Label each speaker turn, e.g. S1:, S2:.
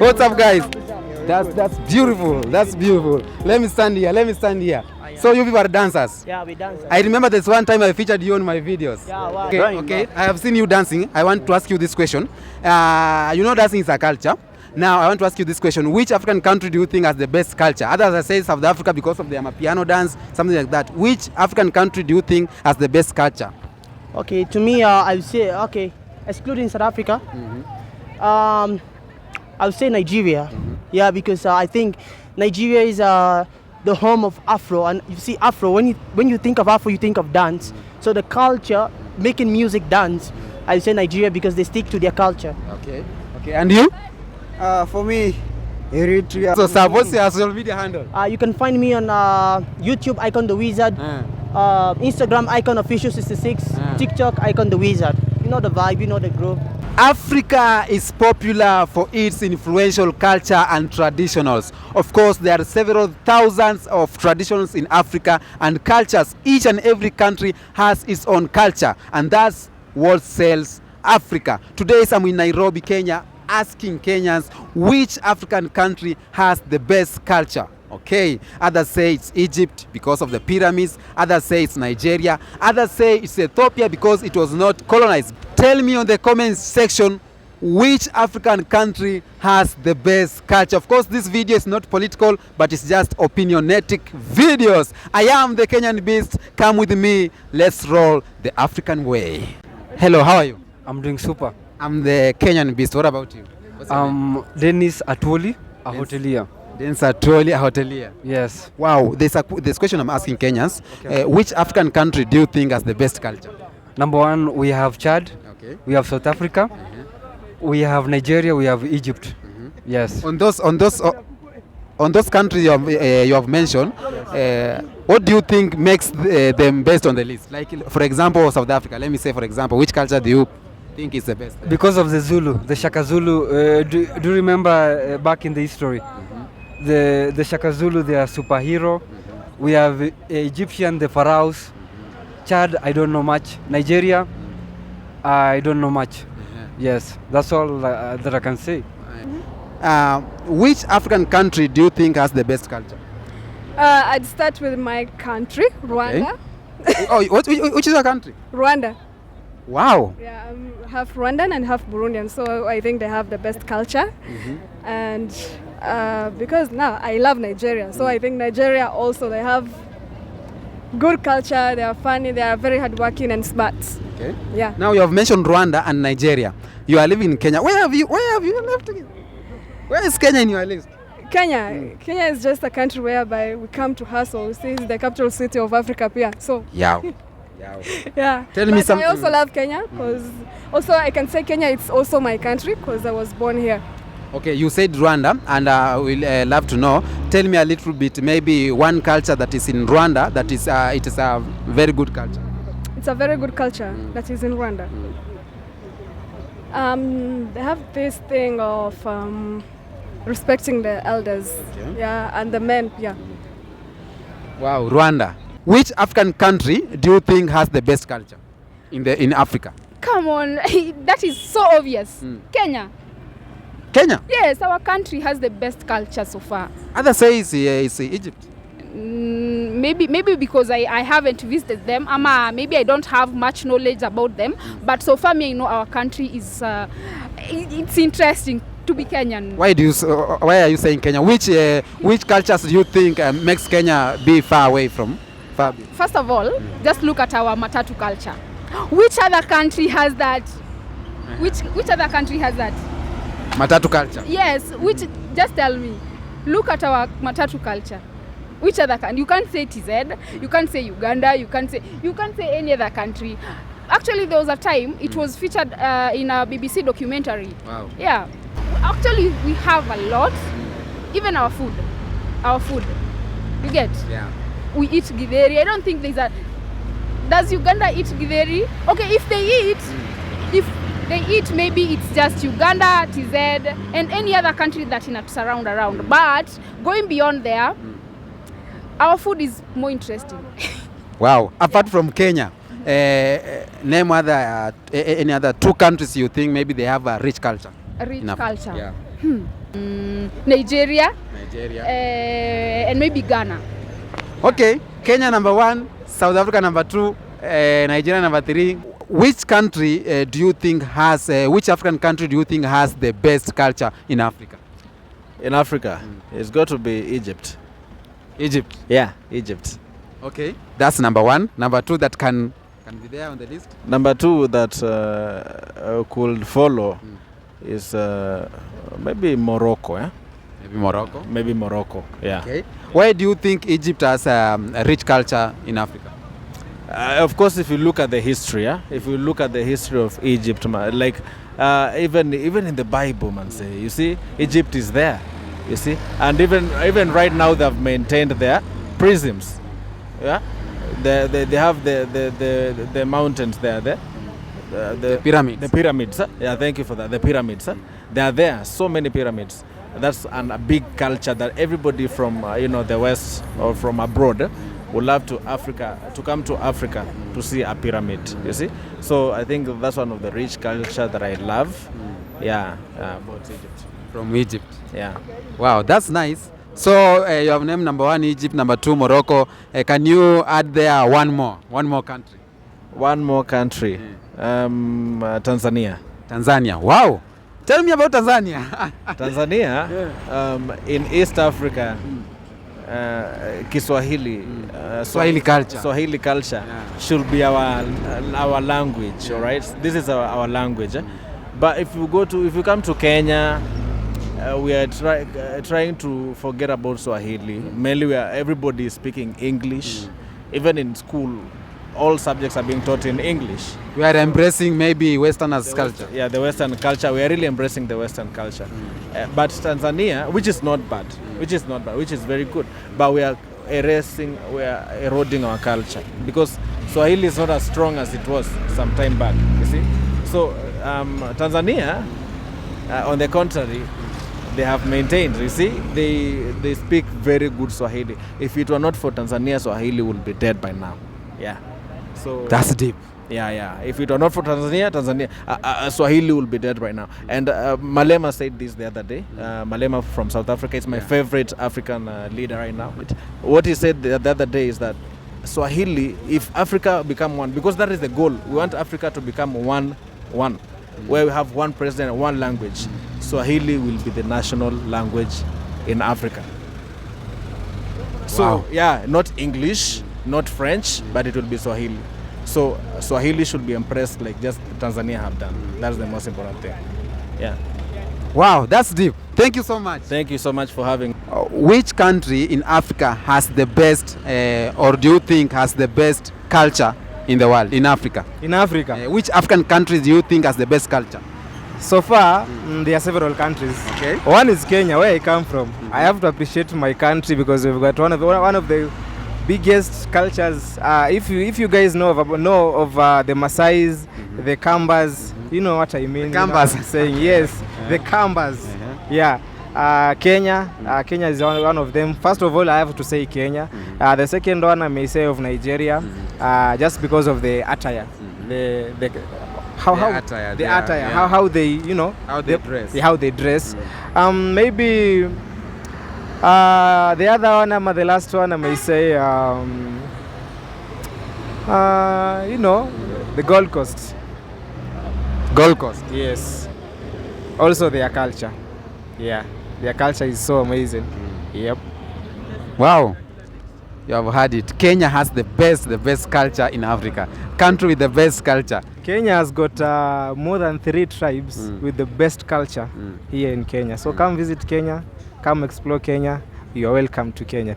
S1: What's up, guys? That's beautiful. That's beautiful. Let me stand here. So you people are dancers?
S2: Yeah, we dance.
S1: I remember there's one time I featured you on my videos.
S2: Yeah, wow.
S1: Okay. I have seen you dancing. I want to ask you this question. You know dancing is a culture. Now I want to ask you this question. Which African country do you think has the best culture? Others say South Africa because of their piano dance, something like that. Which African country do you think has the best culture?
S2: Okay, to me, I would say, excluding South Africa, I would say Nigeria. Yeah, because I think Nigeria is the home of Afro, and you see Afro, when you think of Afro, you think of dance. So the culture, making music dance, I would say Nigeria because they stick to their culture.
S1: Okay, and you?
S3: For me, Eritrea.
S1: So what's your social media handle?
S2: You can find me on YouTube, Icon the Wizard, Instagram, Icon Official 66, TikTok, Icon the Wizard. You know the vibe, you know the groove.
S1: Africa is popular for its influential culture and traditionals. Of course, there are several thousands of traditions in Africa and cultures. Each and every country has its own culture, and that's what sells Africa. Today, I'm in Nairobi, Kenya, asking Kenyans which African country has the best culture. Okay, others say it's Egypt because of the pyramids, others say it's Nigeria, others say it's Ethiopia because it was not colonized. Tell me on the comments section which African country has the best culture. Of course, this video is not political, but it's just opinionetic videos. I am the Kenyan Beast. Come with me. Let's roll the African way. Hello, how are you?
S4: I'm doing super.
S1: I'm the Kenyan Beast. What about you?
S4: Dennis Atwoli, a hotelier.
S1: Dennis Atwoli, a hotelier.
S4: Yes.
S1: Wow, there's question I'm asking Kenyans. Okay. Which African country do you think has the best culture?
S4: Number one, we have Chad.
S1: Okay.
S4: We have South Africa. We have Nigeria. We have Egypt. Yes.
S1: On those countries you have mentioned, what do you think makes them best on the list? Like, for example, South Africa. Let me say, for example, which culture do you think is the best?
S4: Because of the Zulu, the Shaka Zulu. Do you remember back in the history? The Shaka Zulu, they are superhero. We have Egyptian, the pharaohs. Chad, I don't know much. Nigeria, I don't know much. Yes, that's all that I can say.
S1: Which African country do you think has the best culture?
S5: I'd start with my country, Rwanda.
S1: Okay. Which is your country?
S5: Rwanda.
S1: Wow.
S5: Yeah, I'm half Rwandan and half Burundian, so I think they have the best culture. And because now I love Nigeria, so I think Nigeria also, they have good culture, they are funny, they are very hardworking and smart.
S1: Okay.
S5: Yeah.
S1: Now you have mentioned Rwanda and Nigeria. You are living in Kenya. Where have you left again? Where is Kenya in your list?
S5: Kenya. Kenya is just a country whereby we come to hustle. See, it's the capital city of Africa here. So
S1: yeah.
S5: Yeah.
S1: Tell me something.
S5: I also love Kenya because also I can say Kenya it's also my country because I was born here.
S1: Okay, you said Rwanda, and I will love to know. Tell me a little bit, maybe one culture that is in Rwanda that is it is a very good culture.
S5: It's a very good culture that is in Rwanda. They have this thing of respecting the elders, and the men,
S1: Wow, Rwanda. Which African country do you think has the best culture in Africa?
S6: Come on, that is so obvious. Kenya. Yes, our country has the best culture so far.
S1: Others say it's Egypt.
S6: Maybe because I haven't visited them. Maybe I don't have much knowledge about them. But so far, I know our country is. It's interesting to be Kenyan.
S1: Why are you saying Kenya? Which cultures do you think makes Kenya be far away from?
S6: First of all, just look at our matatu culture. Which other country has that? Which other country has that?
S1: Matatu culture.
S6: Yes. Just tell me. Look at our matatu culture. Which other country? You can't say TZ. You can't say Uganda. You can't say any other country. Actually, there was a time it was featured in a BBC documentary. Wow. Yeah. Actually, we have a lot. Even our food. You get?
S1: Yeah.
S6: We eat githeri. I don't think does Uganda eat githeri? Okay, if they eat, maybe it's just Uganda, TZ, and any other country that surround around. But going beyond there, our food is more interesting.
S1: Wow. Apart from Kenya, name any other two countries you think maybe they have a rich culture.
S6: A rich culture.
S1: Yeah.
S6: Nigeria,
S1: Nigeria.
S6: and maybe Ghana.
S1: Okay, Kenya number 1, South Africa number 2, Nigeria number 3. Which country do you think has, which African country do you think has the best culture in Africa?
S7: In Africa, it's got to be Egypt.
S1: Egypt.
S7: Yeah, Egypt.
S1: Okay, that's number 1. Number 2 that can be there on the list.
S7: Number 2 that could follow is maybe Morocco.
S1: Maybe Morocco.
S7: Maybe Morocco. Yeah.
S1: Okay. Why do you think Egypt has a rich culture in Africa?
S7: Of course, if you look at the history, if you look at the history of Egypt, like even in the Bible, man, say, you see, Egypt is there, you see, and even right now they've maintained their prisms. Yeah, they have the mountains there, the
S1: pyramids.
S7: The pyramids. Yeah, thank you for that. The pyramids. They are there. So many pyramids. That's a big culture that everybody from the West or from abroad would love to come to Africa to see a pyramid. You see, so I think that's one of the rich culture that I love. Yeah, about Egypt.
S1: From Egypt.
S7: Yeah.
S1: Wow, that's nice. So you have named number 1 Egypt, number 2 Morocco. Can you add there one more country?
S7: One more country. Tanzania.
S1: Tanzania. Wow. Tell me about Tanzania.
S7: Tanzania, in East Africa, Kiswahili,
S1: Swahili culture.
S7: Swahili culture should be our language. All right, this is our language. But if you come to Kenya, we are trying to forget about Swahili. Mainly, everybody is speaking English. Even in school, all subjects are being taught in English.
S1: We are embracing maybe Westerners culture.
S7: Yeah, the Western culture. We are really embracing the Western culture. But Tanzania, which is not bad, which is very good. But we are eroding our culture because Swahili is not as strong as it was some time back. You see, so Tanzania, on the contrary, they have maintained. You see, they speak very good Swahili. If it were not for Tanzania, Swahili would be dead by now. Yeah. So
S1: that's deep.
S7: Yeah. If it were not for Tanzania, Swahili will be dead right now. And Malema said this the other day. Malema from South Africa is my favorite African leader right now. What he said the other day is that Swahili, if Africa become one, because that is the goal. We want Africa to become one, where we have one president and one language. Swahili will be the national language in Africa. So, not English, not French, but it will be Swahili. So Swahili should be impressed like just Tanzania have done. That's the most important thing. Yeah.
S1: Wow, that's deep. Thank you so much.
S7: Thank you so much for having.
S1: Which country in Africa has the best, or do you think has the best culture in the world, in Africa?
S8: In Africa?
S1: Which African countries do you think has the best culture?
S8: So far, there are several countries.
S1: Okay.
S8: One is Kenya, where I come from. I have to appreciate my country because we've got one of the biggest cultures. If you guys know of the Maasais, the Kambas, you know what I mean.
S1: Kambas.
S8: You know what I'm saying, yes, the Kambas. Yeah. Kenya is one of them. First of all, I have to say Kenya. The second one I may say of Nigeria, just because of the attire, how they dress. How they dress. Maybe the other one, the last one, I may say, the Gold Coast.
S1: Gold Coast.
S8: Yes. Also their culture. Yeah. Their culture is so amazing. Yep.
S1: Wow. You have heard it. Kenya has the best culture in Africa. Country with the best culture.
S8: Kenya has got more than 3 tribes with the best culture here in Kenya. So come visit Kenya, come explore Kenya. You are welcome to Kenya.